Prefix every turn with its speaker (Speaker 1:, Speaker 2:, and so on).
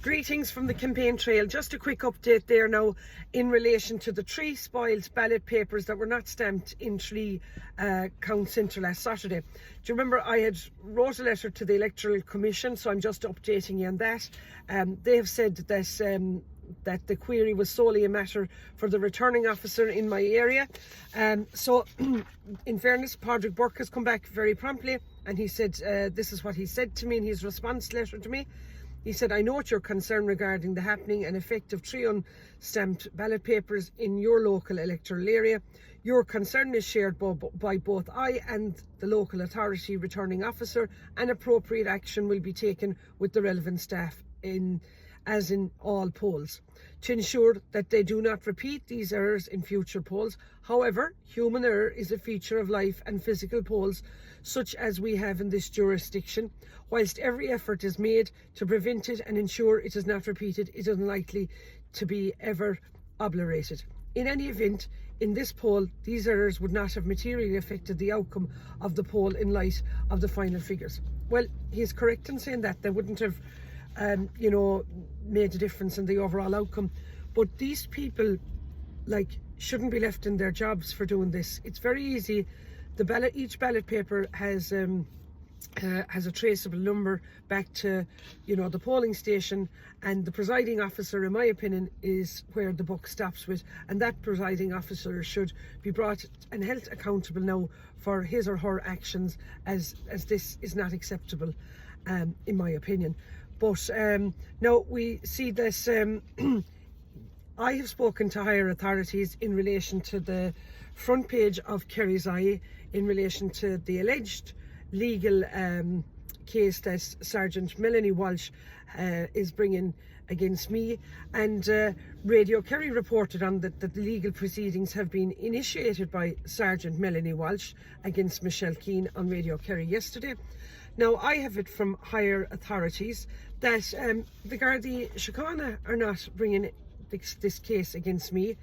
Speaker 1: Greetings from the campaign trail. Just a quick update there now in relation to the 3 spoiled ballot papers that were not stamped in 3 Count Centre last Saturday. Do you remember I had wrote a letter to the Electoral Commission, so I'm just updating you on that. They have said that the query was solely a matter for the returning officer in my area. So in fairness, Padraig Burke has come back very promptly, and he said this is what he said to me in his response letter to me. He said, "I note your concern regarding the happening and effect of 3 unstamped ballot papers in your local electoral area. Your concern is shared by both I and the local authority returning officer, and appropriate action will be taken with the relevant staff as in all polls to ensure that they do not repeat these errors in future polls. However, human error is a feature of live and physical polls such as we have in this jurisdiction. Whilst every effort is made to prevent it and ensure it is not repeated, it is unlikely to be ever obliterated. In any event, in this poll, these errors would not have materially affected the outcome of the poll in light of the final figures." Well, he's correct in saying that they wouldn't have made a difference in the overall outcome, but these people shouldn't be left in their jobs for doing this. It's very easy. Each ballot paper has a traceable number back to the polling station, and the presiding officer, in my opinion, is where the buck stops with, and that presiding officer should be brought and held accountable now for his or her actions, as this is not acceptable, in my opinion. But now we see this. I have spoken to higher authorities in relation to the front page of Kerry's Eye in relation to the alleged legal case that Sergeant Melanie Walsh is bringing against me, and Radio Kerry reported on that the legal proceedings have been initiated by Sergeant Melanie Walsh against Michelle Keane on Radio Kerry yesterday. Now, I have it from higher authorities that the Gardaí Síochána are not bringing this case against me.